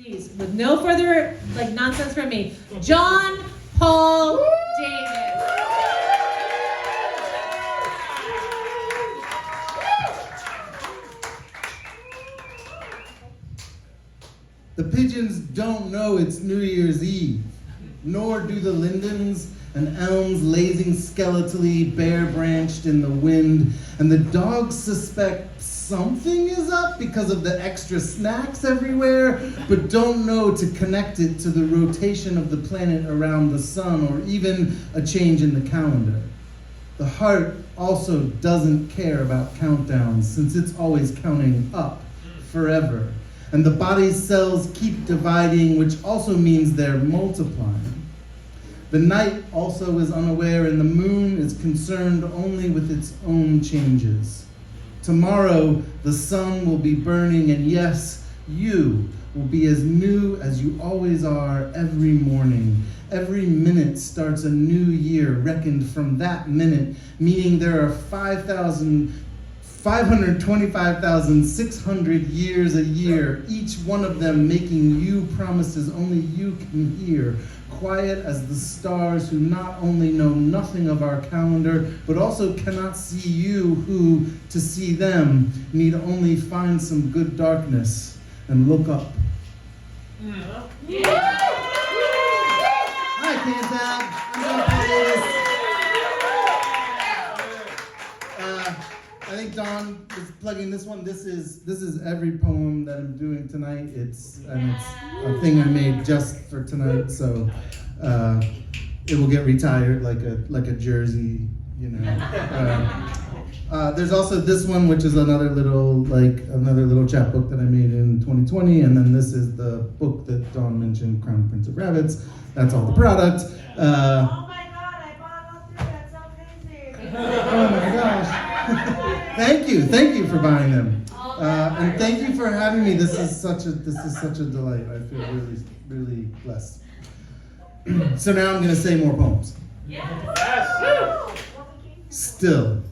please, with no further nonsense from me, John Paul Davis. The pigeons don't know it's New Year's Eve, nor do the lindens and elms lazing skeletally bare-branched in the wind, and the dogs suspect something is up because of the extra snacks everywhere, but don't know to connect it to the rotation of the planet around the sun or even a change in the calendar. The heart also doesn't care about countdowns since it's always counting up forever. And the body's cells keep dividing, which also means they're multiplying. The night also is unaware, and the moon is concerned only with its own changes. Tomorrow, the sun will be burning, and yes, you will be as new as you always are every morning. Every minute starts a new year, reckoned from that minute, meaning there are 525,600 years a year, each one of them making you promises only you can hear, quiet as the stars who not only know nothing of our calendar, but also cannot see you who, to see them, need only find some good darkness and look up. Yeah. Hi, Cantab. I'm John Paul Davis. I think Don is plugging this one. This is every poem that I'm doing tonight. It's a thing I made just for tonight, so it will get retired like a jersey, you know. There's also this one, which is another little chapbook that I made in 2020, and then this is the book that Dawn mentioned, Crown Prince of Rabbits. That's all the product. Oh my God! I bought all three. That's so crazy. Oh my gosh. Thank you for buying them. And thank you for having me. This is such a delight. I feel really, really blessed. So now I'm going to say more poems. Yes. Still.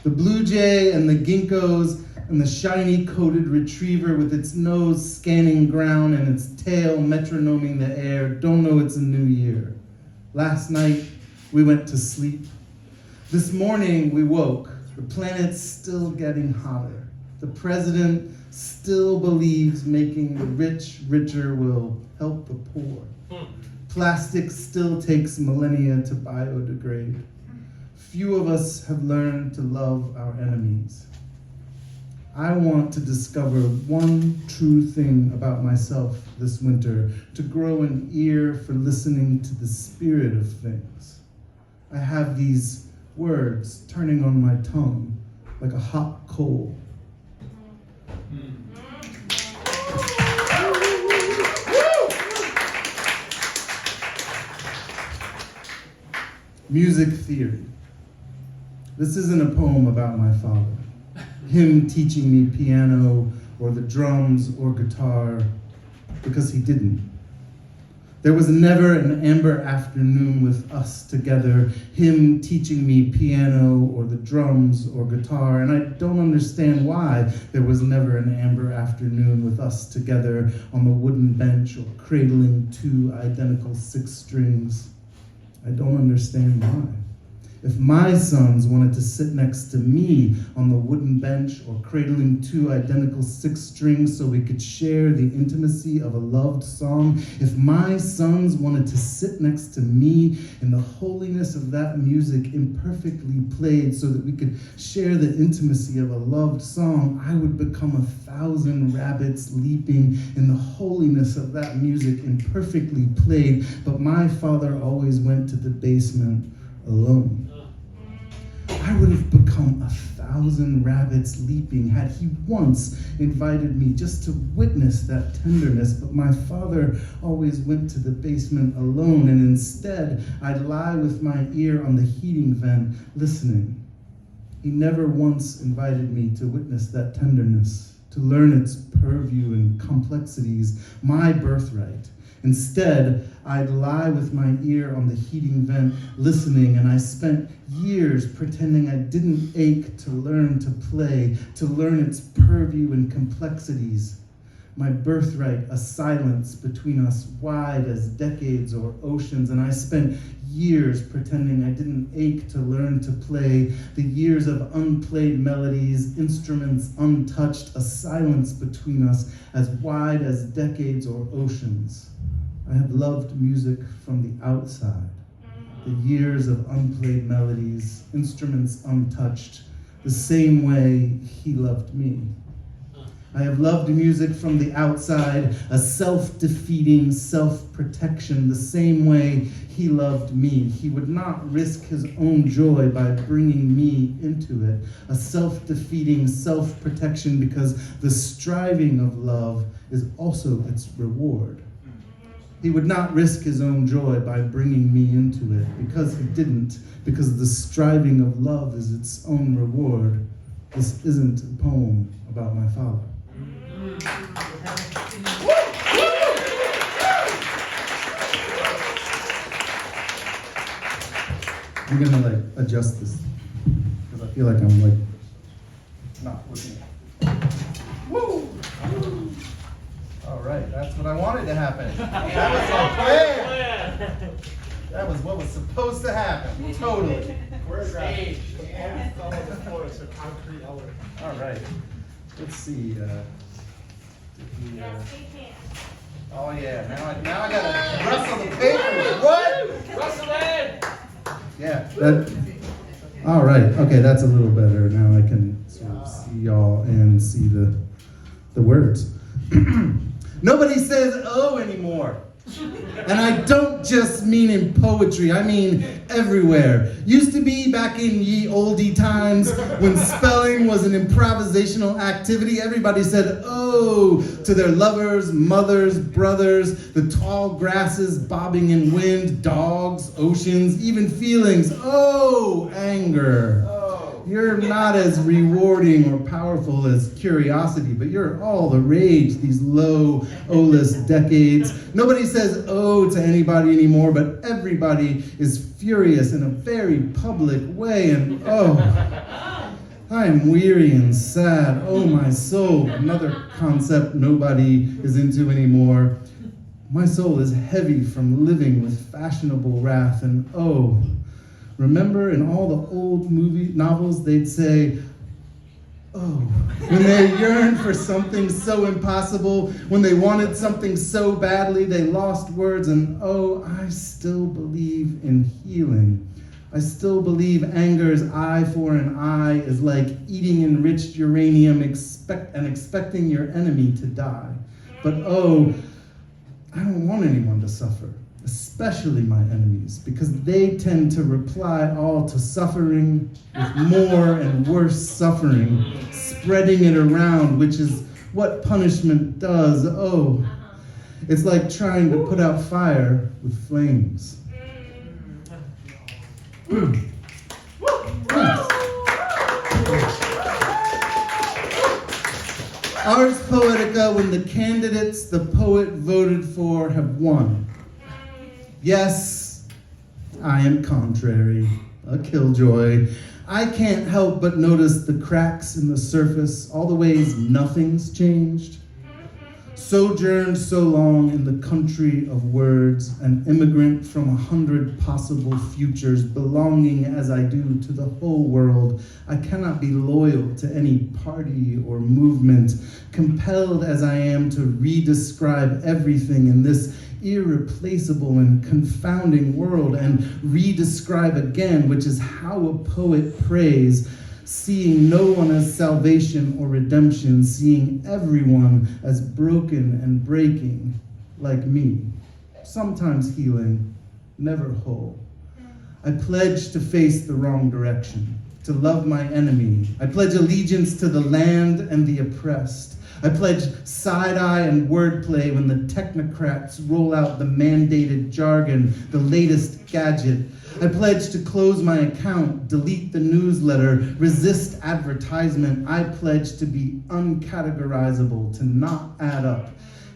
The blue jay and the ginkgos and the shiny coated retriever with its nose scanning ground and its tail metronoming the air don't know it's a new year. Last night we went to sleep. This morning we woke. The planet's still getting hotter. The president still believes making the rich richer will help the poor. Plastic still takes millennia to biodegrade. Few of us have learned to love our enemies. I want to discover one true thing about myself this winter, to grow an ear for listening to the spirit of things. I have these words turning on my tongue like a hot coal. Music theory. This isn't a poem about my father, him teaching me piano or the drums or guitar, because he didn't. There was never an amber afternoon with us together, him teaching me piano or the drums or guitar, and I don't understand why there was never an amber afternoon with us together on the wooden bench or cradling two identical six strings. I don't understand why. If my sons wanted to sit next to me on the wooden bench or cradling two identical six strings so we could share the intimacy of a loved song, if my sons wanted to sit next to me in the holiness of that music imperfectly played so that we could share the intimacy of a loved song, I would become 1,000 rabbits leaping in the holiness of that music imperfectly played, but my father always went to the basement alone. I would have become 1,000 rabbits leaping had he once invited me just to witness that tenderness, but my father always went to the basement alone, and instead I'd lie with my ear on the heating vent listening. He never once invited me to witness that tenderness, to learn its purview and complexities, my birthright. Instead, I'd lie with my ear on the heating vent, listening, and I spent years pretending I didn't ache to learn to play, to learn its purview and complexities. my birthright, a silence between us wide as decades or oceans, and I spent years pretending I didn't ache to learn to play, the years of unplayed melodies, instruments untouched, a silence between us as wide as decades or oceans. I have loved music from the outside, the years of unplayed melodies, instruments untouched, the same way he loved me. I have loved music from the outside, a self-defeating self-protection, the same way he loved me. He would not risk his own joy by bringing me into it, a self-defeating self-protection, because the striving of love is also its reward. He would not risk his own joy by bringing me into it, because he didn't, because the striving of love is its own reward. This isn't a poem about my father. I'm gonna adjust this because I feel like I'm not looking. Woo! All right, that's what I wanted to happen. That was our plan. That was what was supposed to happen. Totally. We're stage. And follow the floor, so concrete element. All right. Let's see. Yes, we can. Oh yeah. Now I gotta rustle the paper. What? Rustle in! Yeah. All right. Okay, that's a little better. Now I can sort of see y'all and see the words. Nobody says "oh" anymore. And I don't just mean in poetry, I mean everywhere. Used to be back in ye oldie times when spelling was an improvisational activity, everybody said "oh" to their lovers, mothers, brothers, the tall grasses bobbing in wind, dogs, oceans, even feelings. Oh, anger. You're not as rewarding or powerful as curiosity, but you're all the rage these low, O-less decades. Nobody says "oh" to anybody anymore, but everybody is furious in a very public way, and oh, I am weary and sad. Oh, my soul, another concept nobody is into anymore. My soul is heavy from living with fashionable wrath, and oh, remember in all the old novels, they'd say, "oh," when they yearned for something so impossible, when they wanted something so badly, they lost words, and oh, I still believe in healing. I still believe anger's eye for an eye is like eating enriched uranium and expecting your enemy to die. But oh, I don't want anyone to suffer, especially my enemies, because they tend to reply all to suffering with more and worse suffering, spreading it around, which is what punishment does. Oh, it's like trying to put out fire with flames. Ars Poetica, when the candidates the poet voted for have won. Yes, I am contrary, a killjoy. I can't help but notice the cracks in the surface, all the ways nothing's changed. Sojourned so long in the country of words, an immigrant from 100 possible futures, belonging as I do to the whole world, I cannot be loyal to any party or movement, compelled as I am to re-describe everything in this irreplaceable and confounding world, and re-describe again, which is how a poet prays, seeing no one as salvation or redemption, seeing everyone as broken and breaking, like me, sometimes healing, never whole. I pledge to face the wrong direction, to love my enemy. I pledge allegiance to the land and the oppressed. I pledge side-eye and wordplay when the technocrats roll out the mandated jargon, the latest gadget. I pledge to close my account, delete the newsletter, resist advertisement. I pledge to be uncategorizable, to not add up.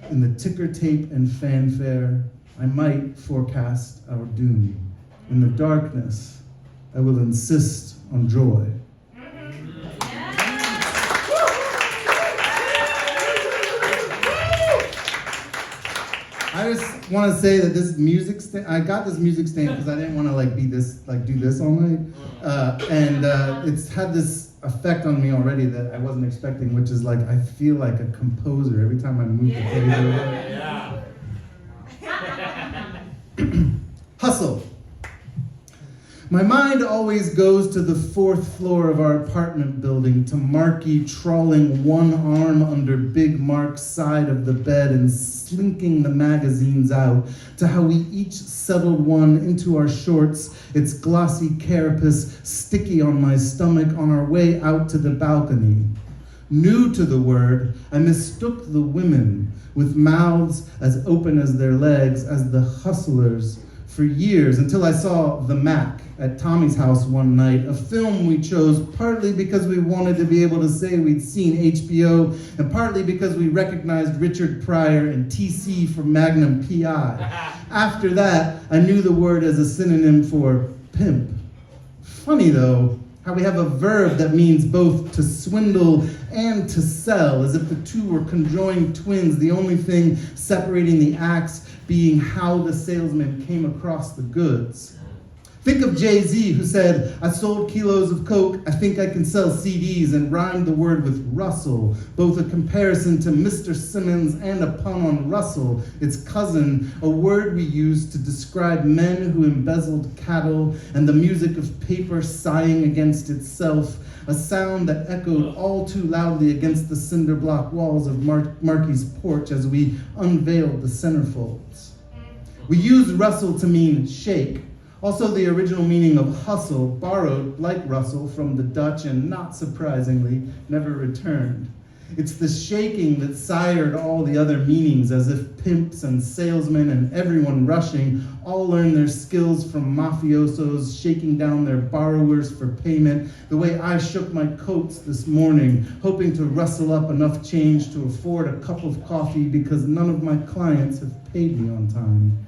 In the ticker tape and fanfare, I might forecast our doom. In the darkness, I will insist on joy. want to say that this music stand, I got this music stand because I didn't want to like do this all night, and it's had this effect on me already that I wasn't expecting, which is like I feel like a composer every time I move the pager. Hustle. My mind always goes to the 4th floor of our apartment building, to Marky trawling one arm under Big Mark's side of the bed and slinking the magazines out, to how we each settled one into our shorts, its glossy carapace sticky on my stomach on our way out to the balcony. New to the word, I mistook the women with mouths as open as their legs as the hustlers for years, until I saw The Mac at Tommy's house one night, a film we chose partly because we wanted to be able to say we'd seen HBO, and partly because we recognized Richard Pryor and TC from Magnum P.I. After that, I knew the word as a synonym for pimp. Funny though, how we have a verb that means both to swindle and to sell, as if the two were conjoined twins, the only thing separating the acts being how the salesman came across the goods. Think of Jay-Z, who said, I sold kilos of coke, I think I can sell CDs, and rhymed the word with Russell, both a comparison to Mr. Simmons and a pun on Russell, its cousin, a word we use to describe men who embezzled cattle, and the music of paper sighing against itself, a sound that echoed all too loudly against the cinder block walls of Marky's porch as we unveiled the centerfolds. We use Russell to mean shake. Also, the original meaning of hustle, borrowed, like Russell, from the Dutch and, not surprisingly, never returned. It's the shaking that sired all the other meanings, as if pimps and salesmen and everyone rushing all learned their skills from mafiosos shaking down their borrowers for payment, the way I shook my coats this morning, hoping to rustle up enough change to afford a cup of coffee because none of my clients have paid me on time.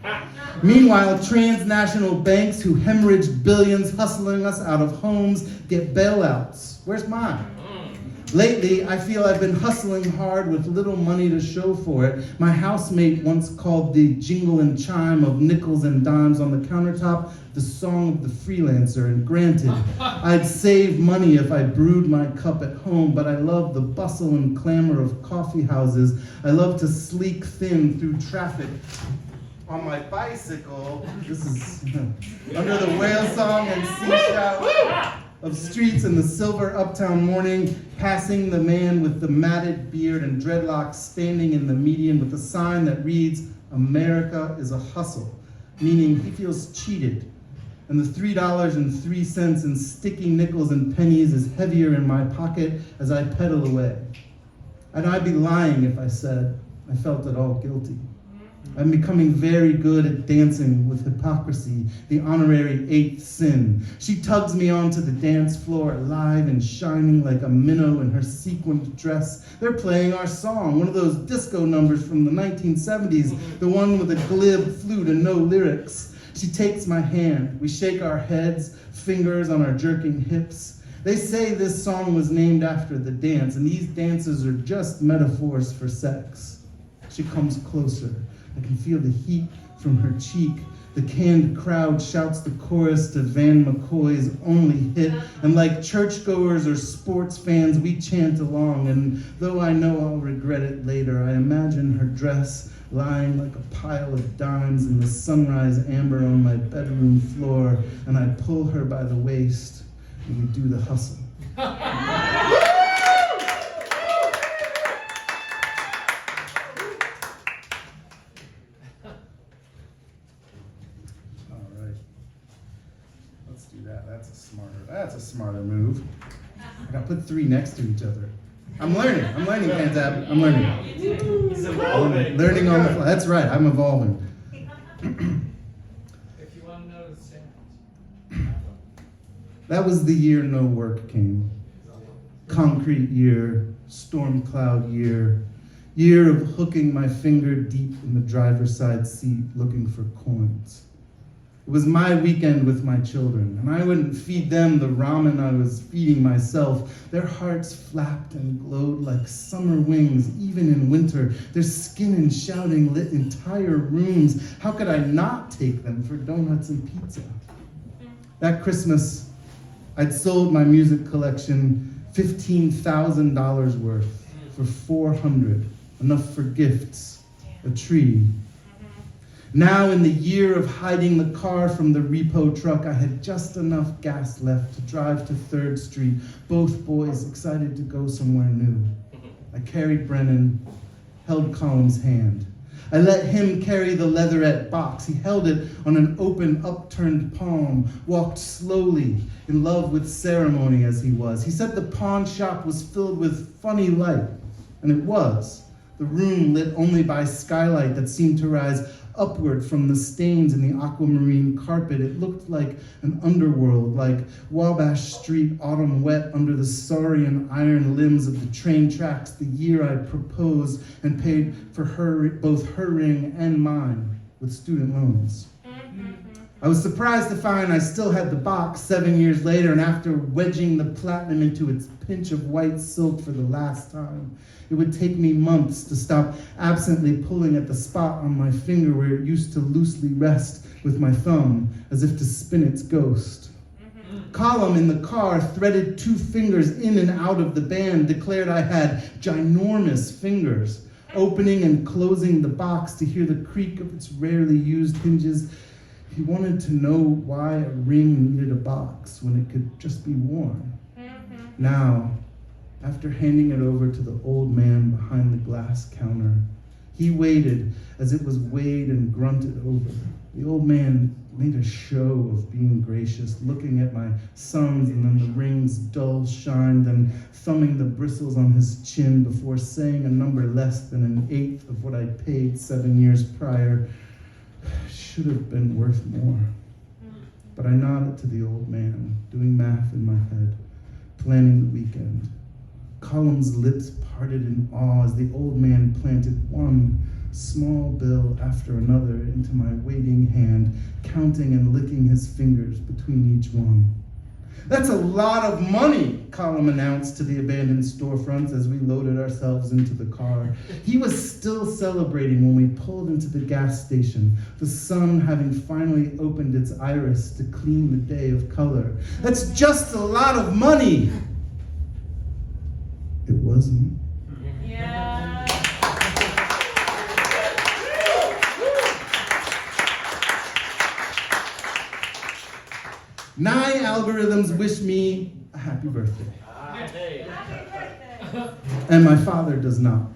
Meanwhile, transnational banks who hemorrhaged billions hustling us out of homes get bailouts. Where's mine? Lately, I feel I've been hustling hard with little money to show for it. My housemate once called the jingle and chime of nickels and dimes on the countertop the song of the freelancer, and granted, I'd save money if I brewed my cup at home, but I love the bustle and clamor of coffee houses. I love to sleek thin through traffic on my bicycle. This is under the whale song and sea shout of streets in the silver uptown morning, passing the man with the matted beard and dreadlocks standing in the median with a sign that reads, America is a hustle, meaning he feels cheated. And the $3.03 in sticky nickels and pennies is heavier in my pocket as I pedal away. And I'd be lying if I said I felt at all guilty. I'm becoming very good at dancing with hypocrisy, the honorary 8th sin. She tugs me onto the dance floor, alive and shining like a minnow in her sequined dress. They're playing our song, one of those disco numbers from the 1970s, the one with a glib flute and no lyrics. She takes my hand. We shake our heads, fingers on our jerking hips. They say this song was named after the dance, and these dances are just metaphors for sex. She comes closer. I can feel the heat from her cheek. The canned crowd shouts the chorus to Van McCoy's only hit, and like churchgoers or sports fans, we chant along, and though I know I'll regret it later, I imagine her dress lying like a pile of dimes in the sunrise amber on my bedroom floor, and I pull her by the waist, and we do the hustle. That's a smarter move. I gotta put 3 next to each other. I'm learning, Cantab. I'm learning. He's evolving. Learning on the fly. That's right, I'm evolving. If you want to know the sounds. That was the year no work came. Concrete year, storm cloud year. Year of hooking my finger deep in the driver's side seat looking for coins. It was my weekend with my children, and I wouldn't feed them the ramen I was feeding myself. Their hearts flapped and glowed like summer wings, even in winter. Their skin and shouting lit entire rooms. How could I not take them for donuts and pizza? That Christmas, I'd sold my music collection $15,000 worth for $400, enough for gifts, a tree. Now, in the year of hiding the car from the repo truck, I had just enough gas left to drive to 3rd Street, both boys excited to go somewhere new. I carried Brennan, held Colum's hand. I let him carry the leatherette box. He held it on an open, upturned palm, walked slowly, in love with ceremony as he was. He said the pawn shop was filled with funny light, and it was. The room lit only by skylight that seemed to rise upward from the stains in the aquamarine carpet. It looked like an underworld, like Wabash Street autumn wet under the saurian iron limbs of the train tracks the year I proposed and paid for her, both her ring and mine, with student loans. I was surprised to find I still had the box 7 years later, and after wedging the platinum into its pinch of white silk for the last time, it would take me months to stop absently pulling at the spot on my finger where it used to loosely rest with my thumb, as if to spin its ghost. Colum in the car threaded 2 fingers in and out of the band, declared I had ginormous fingers, opening and closing the box to hear the creak of its rarely used hinges. He wanted to know why a ring needed a box when it could just be worn. Now, after handing it over to the old man behind the glass counter, he waited as it was weighed and grunted over. The old man made a show of being gracious, looking at my sons and then the ring's dull shine, then thumbing the bristles on his chin before saying a number less than an eighth of what I paid 7 years prior. Should have been worth more. But I nodded to the old man, doing math in my head, planning the weekend. Colum's lips parted in awe as the old man planted one small bill after another into my waiting hand, counting and licking his fingers between each one. "That's a lot of money," Colum announced to the abandoned storefronts as we loaded ourselves into the car. He was still celebrating when we pulled into the gas station, the sun having finally opened its iris to clean the day of color. "That's just a lot of money." It wasn't. Yeah. Nine algorithms wish me a happy birthday. Hey. Happy birthday. And my father does not.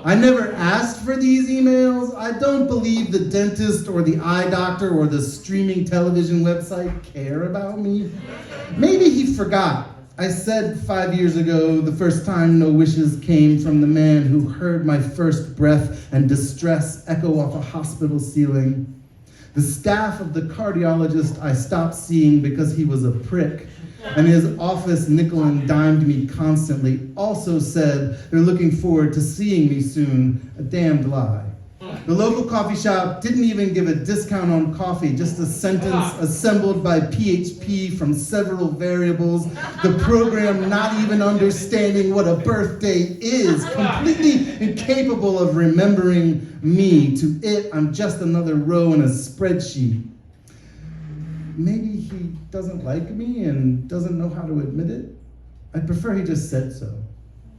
I never asked for these emails. I don't believe the dentist or the eye doctor or the streaming television website care about me. Maybe he forgot. I said 5 years ago, the first time no wishes came from the man who heard my first breath and distress echo off a hospital ceiling. The staff of the cardiologist I stopped seeing because he was a prick, and his office nickel and dimed me constantly, also said they're looking forward to seeing me soon, a damned lie. The local coffee shop didn't even give a discount on coffee, just a sentence assembled by PHP from several variables, the program not even understanding what a birthday is, completely incapable of remembering me. To it, I'm just another row in a spreadsheet. Maybe he doesn't like me and doesn't know how to admit it. I'd prefer he just said so.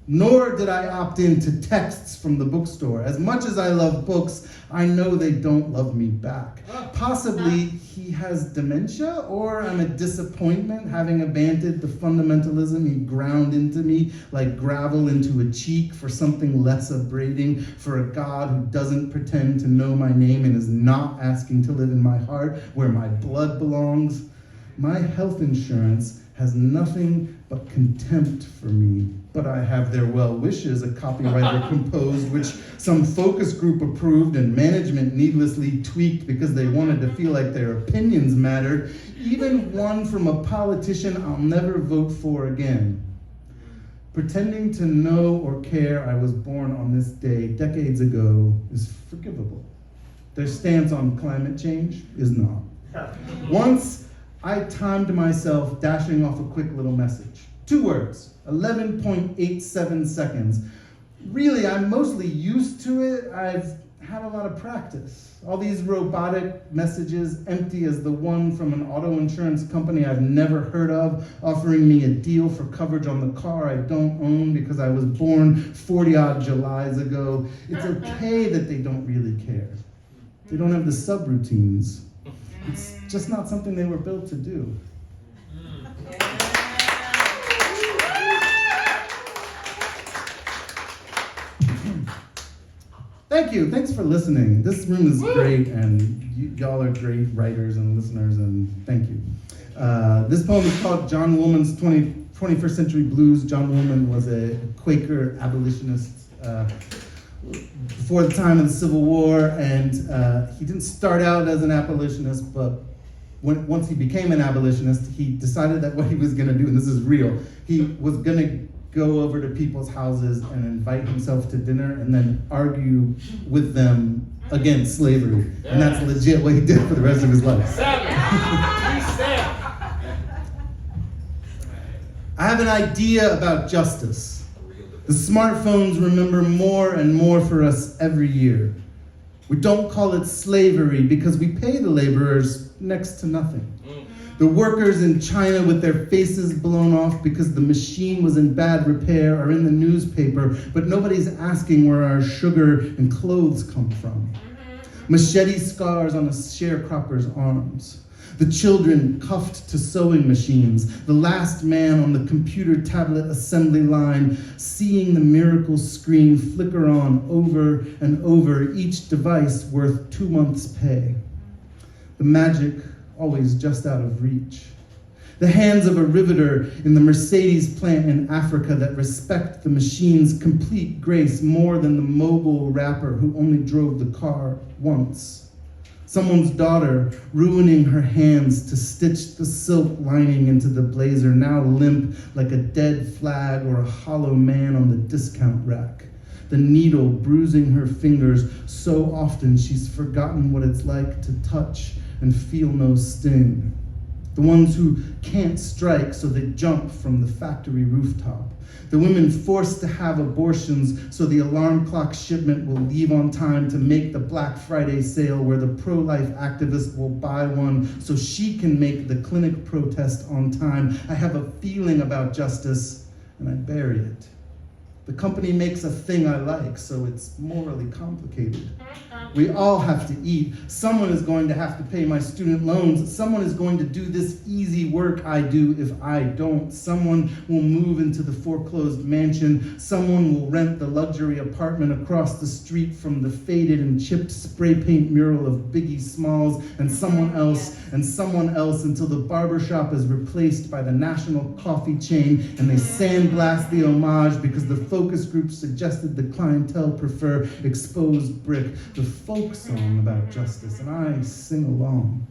Nor did I opt into texts from the bookstore. As much as I love books, I know they don't love me back. Possibly he has dementia, or I'm a disappointment, having abandoned the fundamentalism he ground into me like gravel into a cheek for something less upbraiding, for a God who doesn't pretend to know my name and is not asking to live in my heart where my blood belongs. My health insurance has nothing but contempt for me, but I have their well wishes, a copywriter composed, which some focus group approved and management needlessly tweaked because they wanted to feel like their opinions mattered, even one from a politician I'll never vote for again. Pretending to know or care I was born on this day decades ago is forgivable. Their stance on climate change is not. Once, I timed myself dashing off a quick little message. 2 words, 11.87 seconds. Really, I'm mostly used to it. I've had a lot of practice. All these robotic messages, empty as the one from an auto insurance company I've never heard of, offering me a deal for coverage on the car I don't own because I was born 40-odd Julys ago. It's okay that they don't really care. They don't have the subroutines. It's just not something they were built to do. Thank you. Thanks for listening. This room is great, and y'all are great writers and listeners, and thank you. This poem is called John Woolman's 21st Century Blues. John Woolman was a Quaker abolitionist before the time of the Civil War, and he didn't start out as an abolitionist, but once he became an abolitionist, he decided that what he was going to do, and this is real, he was going to go over to people's houses and invite himself to dinner and then argue with them against slavery. And that's legit what he did for the rest of his life. I have an idea about justice. The smartphones remember more and more for us every year. We don't call it slavery because we pay the laborers next to nothing. The workers in China with their faces blown off because the machine was in bad repair are in the newspaper, but nobody's asking where our sugar and clothes come from. Machete scars on a sharecropper's arms. The children cuffed to sewing machines. The last man on the computer tablet assembly line, seeing the miracle screen flicker on over and over, each device worth 2 months' pay. The magic always just out of reach. The hands of a riveter in the Mercedes plant in Africa that respect the machine's complete grace more than the mogul rapper who only drove the car once. Someone's daughter ruining her hands to stitch the silk lining into the blazer, now limp like a dead flag or a hollow man on the discount rack. The needle bruising her fingers so often she's forgotten what it's like to touch and feel no sting. The ones who can't strike so they jump from the factory rooftop. The women forced to have abortions so the alarm clock shipment will leave on time to make the Black Friday sale where the pro-life activist will buy one so she can make the clinic protest on time. I have a feeling about justice and I bury it. The company makes a thing I like, so it's morally complicated. We all have to eat. Someone is going to have to pay my student loans. Someone is going to do this easy work I do if I don't. Someone will move into the foreclosed mansion. Someone will rent the luxury apartment across the street from the faded and chipped spray paint mural of Biggie Smalls, and someone else until the barbershop is replaced by the national coffee chain and they sandblast the homage because the focus group suggested the clientele prefer exposed brick. The folk song about justice, and I sing along.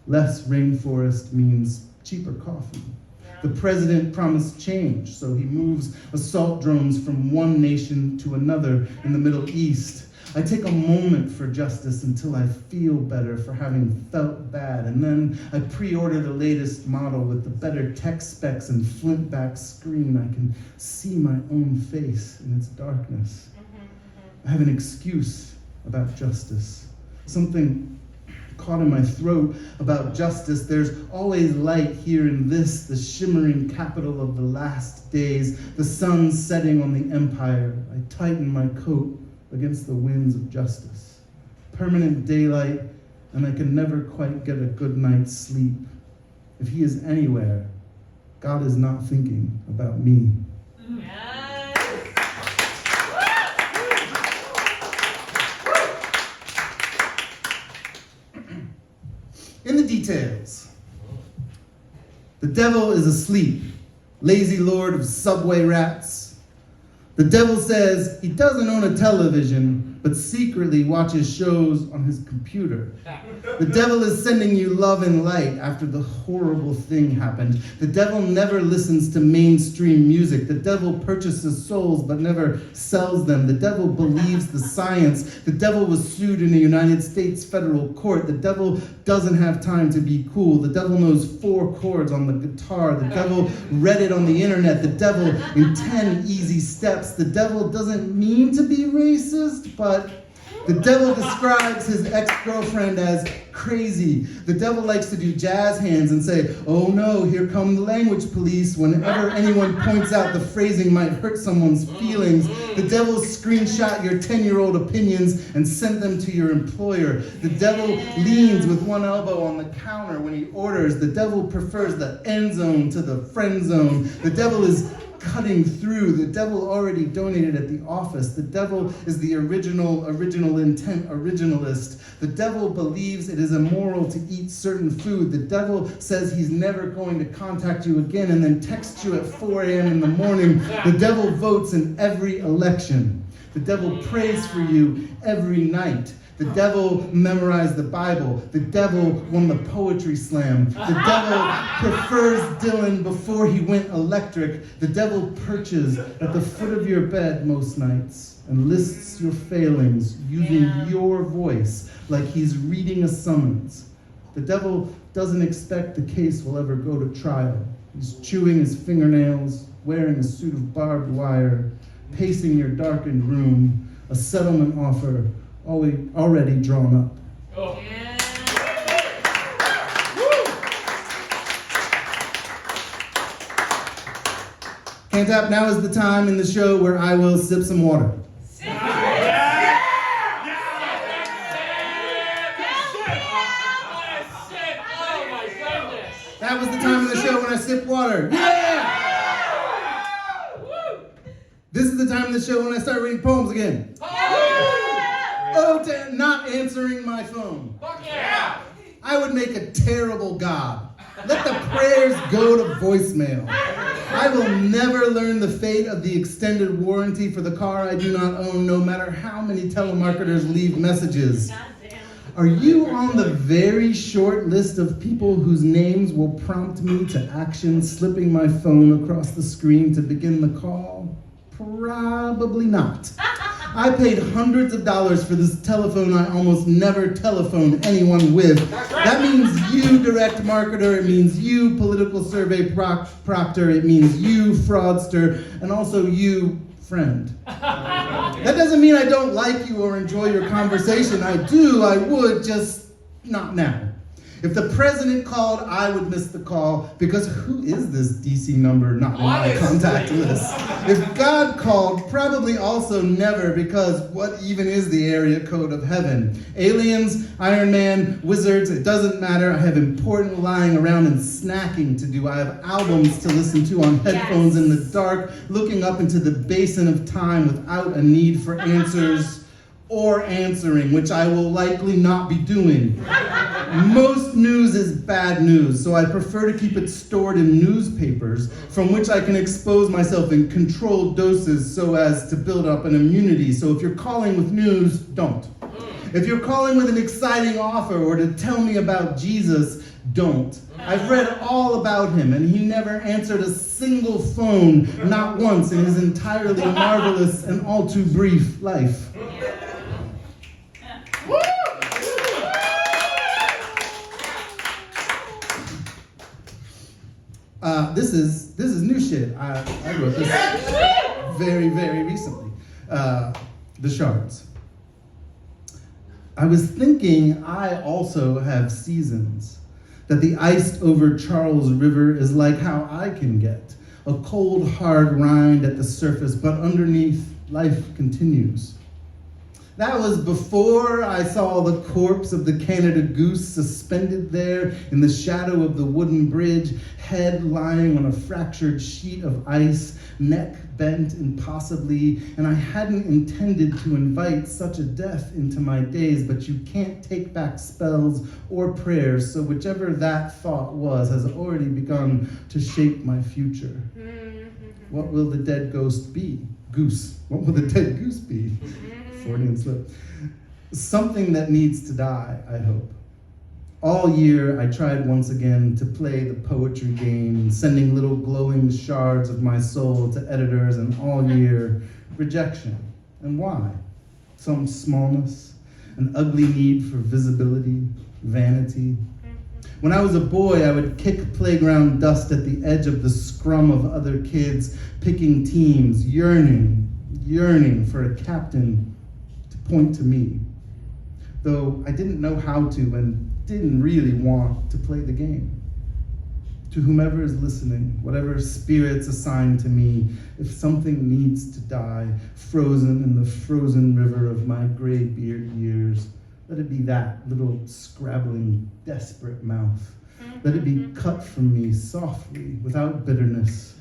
Less rainforest means cheaper coffee. The president promised change, so he moves assault drones from one nation to another in the Middle East. I take a moment for justice until I feel better for having felt bad, and then I pre-order the latest model with the better tech specs and flint-back screen. I can see my own face in its darkness. I have an excuse about justice. Something caught in my throat about justice. There's always light here in this, the shimmering capital of the last days, the sun setting on the empire. I tighten my coat against the winds of justice. Permanent daylight, and I can never quite get a good night's sleep. If he is anywhere, God is not thinking about me. In the details, the devil is asleep, lazy lord of subway rats. The devil says he doesn't own a television, but secretly watches shows on his computer. The devil is sending you love and light after the horrible thing happened. The devil never listens to mainstream music. The devil purchases souls but never sells them. The devil believes the science. The devil was sued in a United States federal court. The devil doesn't have time to be cool. The devil knows 4 chords on the guitar. The devil read it on the internet. The devil in 10 easy steps. The devil doesn't mean to be racist, but the devil describes his ex-girlfriend as crazy. The devil likes to do jazz hands and say, "Oh no, here come the language police," whenever anyone points out the phrasing might hurt someone's feelings. The devil screenshot your 10-year-old opinions and sent them to your employer. The devil leans with one elbow on the counter when he orders. The devil prefers the end zone to the friend zone. The devil is cutting through. The devil already donated at the office. The devil is the original intent originalist. The devil believes it is immoral to eat certain food. The devil says he's never going to contact you again and then texts you at 4 a.m. in the morning. The devil votes in every election. The devil prays for you every night. The devil memorized the Bible. The devil won the poetry slam. The devil prefers Dylan before he went electric. The devil perches at the foot of your bed most nights and lists your failings using your voice like he's reading a summons. The devil doesn't expect the case will ever go to trial. He's chewing his fingernails, wearing a suit of barbed wire, pacing your darkened room, a settlement offer already drawn up. Oh. Cantab, now is the time in the show where I will sip some water. That was the time in the show when I sip water. Yeah! This is the time in the show when I start reading poems again. Oh, to not answering my phone. I would make a terrible God. Let the prayers go to voicemail. I will never learn the fate of the extended warranty for the car I do not own, no matter how many telemarketers leave messages. Are you on the very short list of people whose names will prompt me to action, slipping my phone across the screen to begin the call? Probably not. I paid hundreds of dollars for this telephone I almost never telephone anyone with. That means you, direct marketer. It means you, political survey proctor. It means you, fraudster. And also you, friend. That doesn't mean I don't like you or enjoy your conversation. I do, I would, just not now. If the president called, I would miss the call because who is this DC number not in my contact list? If God called, probably also never, because what even is the area code of heaven? Aliens, Iron Man, wizards, it doesn't matter. I have important lying around and snacking to do. I have albums to listen to on headphones in the dark, looking up into the basin of time without a need for answers or answering, which I will likely not be doing. Most news is bad news, so I prefer to keep it stored in newspapers from which I can expose myself in controlled doses so as to build up an immunity. So if you're calling with news, don't. If you're calling with an exciting offer or to tell me about Jesus, don't. I've read all about him, and he never answered a single phone, not once, in his entirely marvelous and all too brief life. This is new shit. I wrote this very, very recently. The Shards. I was thinking I also have seasons. That the iced over Charles River is like how I can get. A cold, hard rind at the surface, but underneath, life continues. That was before I saw the corpse of the Canada Goose suspended there in the shadow of the wooden bridge, head lying on a fractured sheet of ice, neck bent impossibly, and I hadn't intended to invite such a death into my days, but you can't take back spells or prayers, so whichever that thought was has already begun to shape my future. What will the dead ghost be? Goose. What will the dead goose be? Freudian slip. Something that needs to die, I hope. All year, I tried once again to play the poetry game, sending little glowing shards of my soul to editors, and all year, rejection. And why? Some smallness, an ugly need for visibility, vanity. When I was a boy, I would kick playground dust at the edge of the scrum of other kids, picking teams, yearning for a captain to point to me. Though I didn't know how to and didn't really want to play the game. To whomever is listening, whatever spirits assigned to me, if something needs to die, frozen in the frozen river of my gray beard years, let it be that little scrabbling, desperate mouth. Let it be cut from me softly, without bitterness.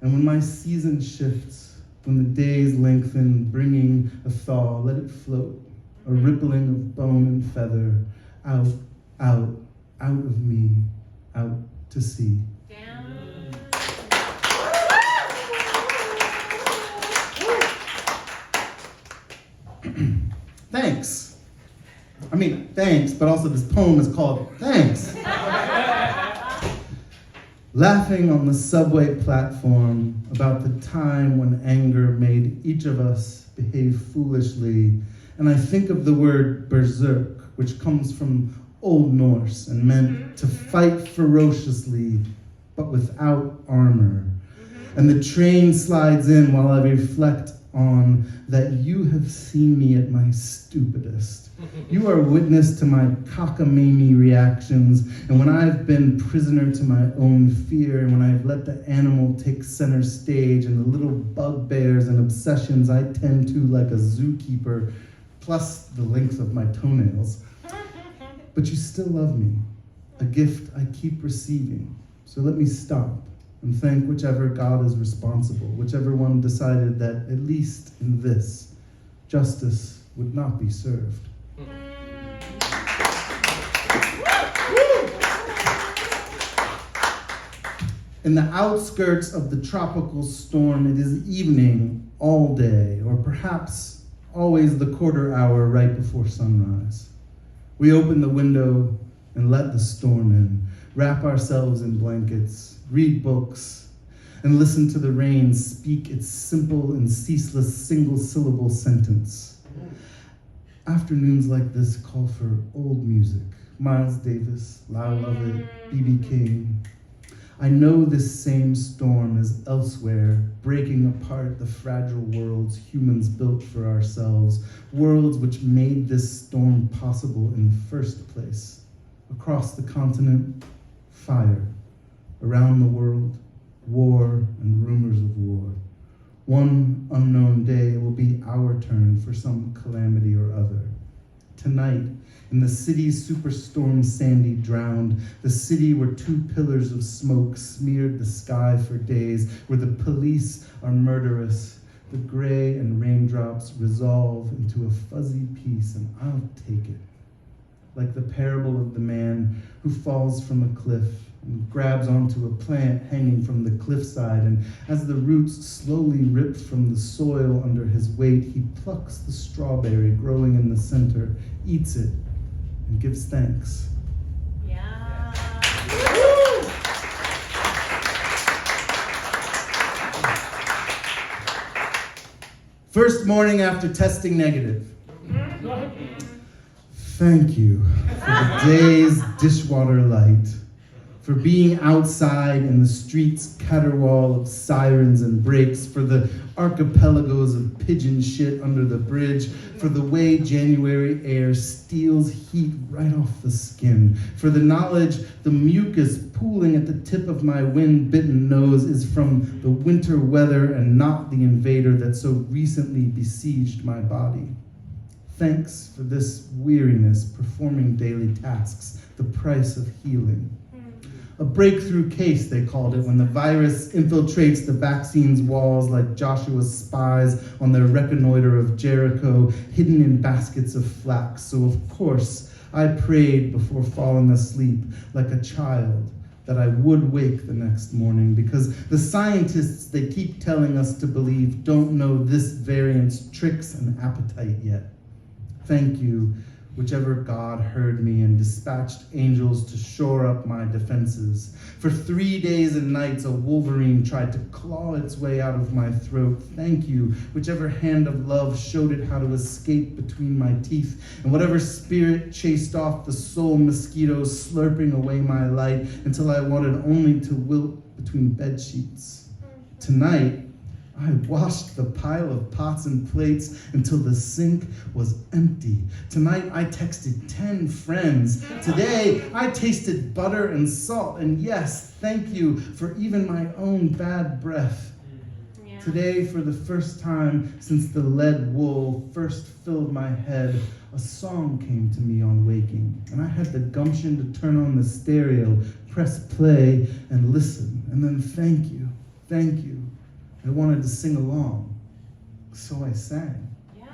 And when my season shifts, when the days lengthen, bringing a thaw, let it float, a rippling of bone and feather, out of me, out to sea. Thanks. I mean, thanks, but also this poem is called Thanks. Laughing on the subway platform about the time when anger made each of us behave foolishly, and I think of the word berserk, which comes from Old Norse and meant to fight ferociously, but without armor. And the train slides in while I reflect on that you have seen me at my stupidest. You are witness to my cockamamie reactions, and when I've been prisoner to my own fear, and when I've let the animal take center stage, and the little bugbears and obsessions I tend to like a zookeeper, plus the length of my toenails. But you still love me, a gift I keep receiving. So let me stop and thank whichever God is responsible, whichever one decided that, at least in this, justice would not be served. In the outskirts of the tropical storm, it is evening all day, or perhaps always the quarter hour right before sunrise. We open the window and let the storm in, wrap ourselves in blankets, read books, and listen to the rain speak its simple and ceaseless single-syllable sentence. Afternoons like this call for old music, Miles Davis, Lyle Lovett, B.B. King. I know this same storm is elsewhere, breaking apart the fragile worlds humans built for ourselves, worlds which made this storm possible in the first place. Across the continent, fire. Around the world, war and rumors of war. One unknown day will be our turn for some calamity or other. Tonight, in the city's superstorm Sandy drowned, the city where 2 pillars of smoke smeared the sky for days, where the police are murderous, the gray and raindrops resolve into a fuzzy peace, and I'll take it. Like the parable of the man who falls from a cliff and grabs onto a plant hanging from the cliffside, and as the roots slowly rip from the soil under his weight, he plucks the strawberry growing in the center, eats it, and gives thanks. Yeah. First morning after testing negative. Thank you for the day's dishwater light, for being outside in the street's caterwaul of sirens and brakes, for the archipelagos of pigeon shit under the bridge, for the way January air steals heat right off the skin, for the knowledge the mucus pooling at the tip of my wind-bitten nose is from the winter weather and not the invader that so recently besieged my body. Thanks for this weariness performing daily tasks, the price of healing. A breakthrough case, they called it, when the virus infiltrates the vaccine's walls like Joshua's spies on their reconnoiter of Jericho, hidden in baskets of flax. So of course, I prayed before falling asleep like a child, that I would wake the next morning, because the scientists they keep telling us to believe don't know this variant's tricks and appetite yet. Thank you, whichever God heard me and dispatched angels to shore up my defenses. For 3 days and nights, a wolverine tried to claw its way out of my throat. Thank you, whichever hand of love showed it how to escape between my teeth, and whatever spirit chased off the soul mosquitoes slurping away my light until I wanted only to wilt between bed sheets. Tonight, I washed the pile of pots and plates until the sink was empty. Tonight, I texted 10 friends. Today, I tasted butter and salt. And yes, thank you for even my own bad breath. Yeah. Today, for the first time since the lead wool first filled my head, a song came to me on waking. And I had the gumption to turn on the stereo, press play, and listen. And then thank you. I wanted to sing along, so I sang. Yes.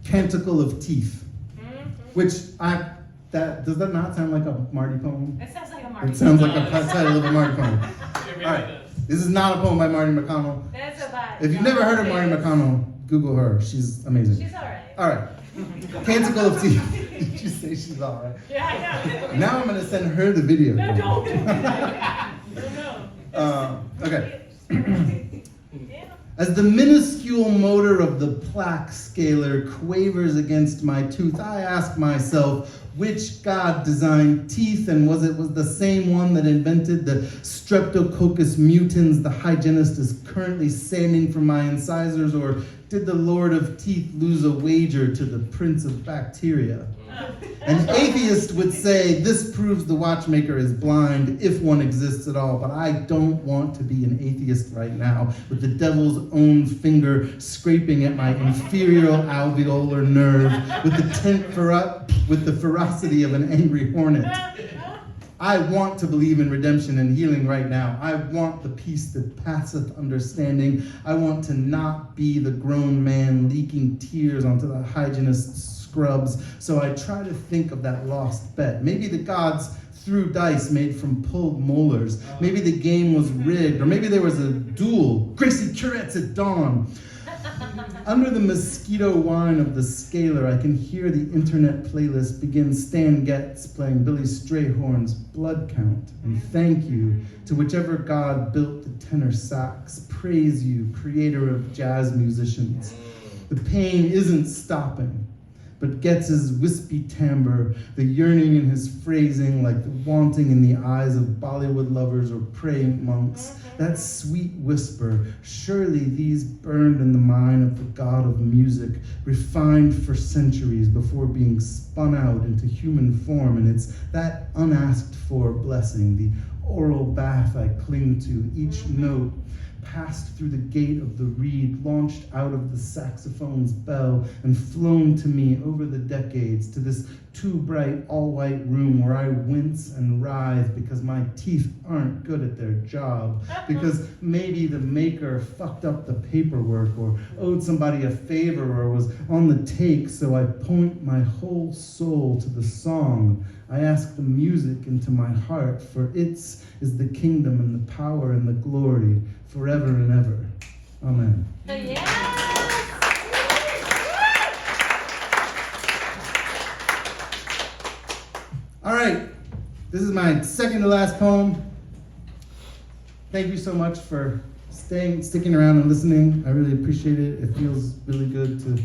Canticle of Teeth, which does that not sound like a Marty poem? It sounds like a Marty. It sounds like a title of a Marty poem. It really All right, does. this is not a poem by Marty McConnell. That's a vibe. If you've never heard of Marty McConnell, Google her. She's amazing. She's alright. All right, Canticle of Teeth. Did you say she's all right? Yeah, I know. Now I'm gonna send her the video. No, don't do that. No. Okay. Yeah. As the minuscule motor of the plaque scaler quavers against my tooth, I ask myself, which god designed teeth, and was it the same one that invented the Streptococcus mutans the hygienist is currently sanding from my incisors, or did the Lord of Teeth lose a wager to the Prince of Bacteria? An atheist would say this proves the watchmaker is blind, if one exists at all, but I don't want to be an atheist right now, with the devil's own finger scraping at my inferior alveolar nerve with the ferocity of an angry hornet. I want to believe in redemption and healing right now. I want the peace that passeth understanding. I want to not be the grown man leaking tears onto the hygienist's scrubs. So I try to think of that lost bet. Maybe the gods threw dice made from pulled molars. Maybe the game was rigged, or maybe there was a duel. Gracie Curettes at dawn. Under the mosquito whine of the scaler, I can hear the internet playlist begin. Stan Getz playing Billy Strayhorn's Blood Count. And thank you to whichever god built the tenor sax. Praise you, creator of jazz musicians. The pain isn't stopping, but Getz's wispy timbre, the yearning in his phrasing, like the wanting in the eyes of Bollywood lovers or praying monks, that sweet whisper, surely these burned in the mind of the god of music, refined for centuries before being spun out into human form, and it's that unasked for blessing, the oral bath I cling to, each note passed through the gate of the reed, launched out of the saxophone's bell, and flown to me over the decades to this too bright, all-white room where I wince and writhe because my teeth aren't good at their job, because maybe the maker fucked up the paperwork or owed somebody a favor or was on the take, so I point my whole soul to the song. I ask the music into my heart, for its is the kingdom and the power and the glory forever and ever. Amen. All right, this is my second to last poem. Thank you so much for sticking around and listening. I really appreciate it. It feels really good to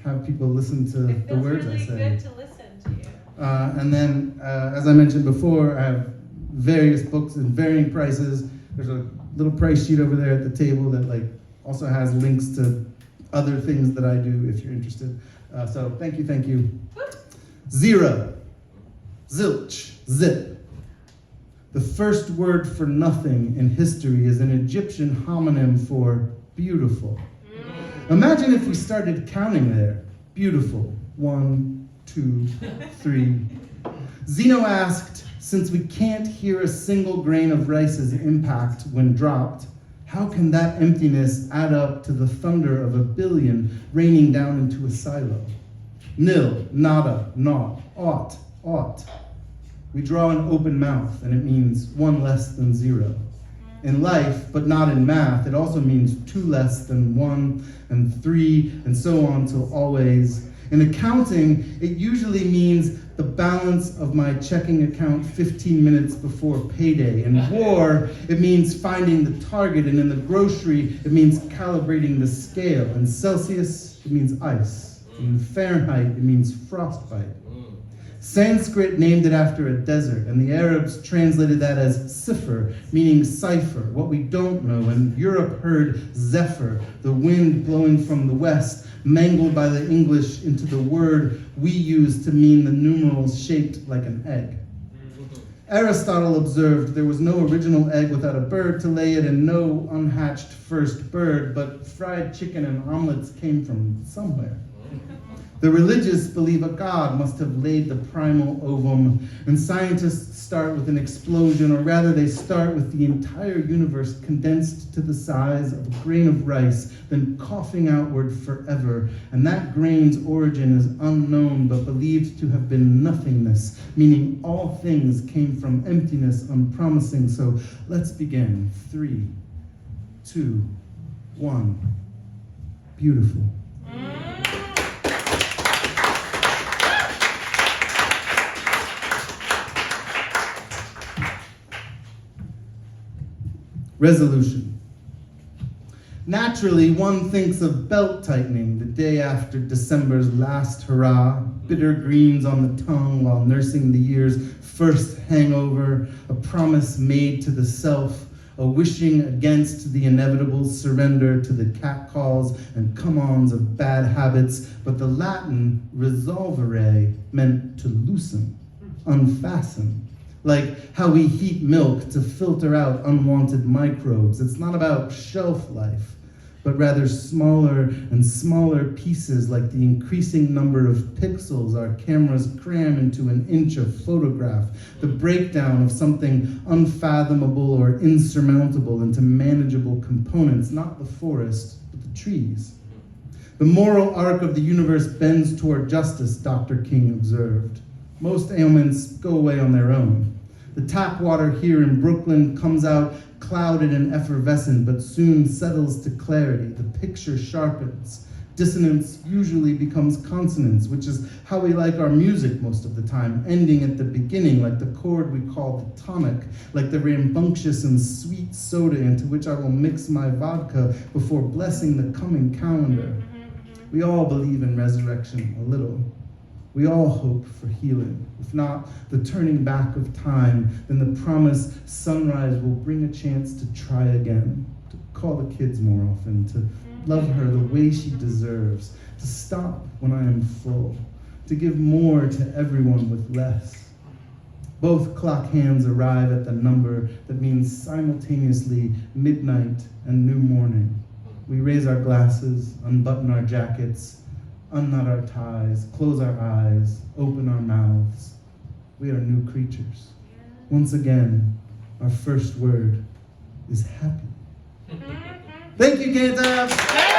have people listen to the words I say. It feels really good to listen to you. And then, as I mentioned before, I have various books in varying prices. There's a little price sheet over there at the table that also has links to other things that I do if you're interested. So thank you. Zero, zilch, zip. The first word for nothing in history is an Egyptian homonym for beautiful. Imagine if we started counting there. Beautiful. 1, 2, 3. Zeno asked, since we can't hear a single grain of rice's impact when dropped, How can that emptiness add up to the thunder of a billion raining down into a silo? Nil, nada, naught, ought. We draw an open mouth, and it means one less than zero. In life, but not in math, it also means two less than one, and three, and so on till always. In accounting, it usually means the balance of my checking account 15 minutes before payday. In war, it means finding the target, and in the grocery, it means calibrating the scale. In Celsius, it means ice. In Fahrenheit, it means frostbite. Sanskrit named it after a desert, and the Arabs translated that as sifr, meaning cipher, what we don't know. And Europe heard zephyr, the wind blowing from the west, mangled by the English into the word we use to mean the numerals shaped like an egg. Aristotle observed there was no original egg without a bird to lay it, and no unhatched first bird, but fried chicken and omelets came from somewhere. The religious believe a god must have laid the primal ovum, and scientists start with an explosion, or rather they start with the entire universe condensed to the size of a grain of rice, then coughing outward forever. And that grain's origin is unknown, but believed to have been nothingness, meaning all things came from emptiness, unpromising. So let's begin. 3, 2, 1. Beautiful. Resolution. Naturally, one thinks of belt tightening the day after December's last hurrah, bitter greens on the tongue while nursing the year's first hangover, a promise made to the self, a wishing against the inevitable surrender to the catcalls and come-ons of bad habits, but the Latin resolvere meant to loosen, unfasten. Like how we heat milk to filter out unwanted microbes. It's not about shelf life, but rather smaller and smaller pieces, like the increasing number of pixels our cameras cram into an inch of photograph, the breakdown of something unfathomable or insurmountable into manageable components, not the forest, but the trees. The moral arc of the universe bends toward justice, Dr. King observed. Most ailments go away on their own. The tap water here in Brooklyn comes out clouded and effervescent, but soon settles to clarity. The picture sharpens. Dissonance usually becomes consonance, which is how we like our music most of the time, ending at the beginning, like the chord we call the tonic, like the rambunctious and sweet soda into which I will mix my vodka before blessing the coming calendar. We all believe in resurrection a little. We all hope for healing. If not the turning back of time, then the promise sunrise will bring a chance to try again, to call the kids more often, to love her the way she deserves, to stop when I am full, to give more to everyone with less. Both clock hands arrive at the number that means simultaneously midnight and new morning. We raise our glasses, unbutton our jackets, unknot our ties, close our eyes, open our mouths. We are new creatures. Once again, our first word is happy. Thank you, Cantab.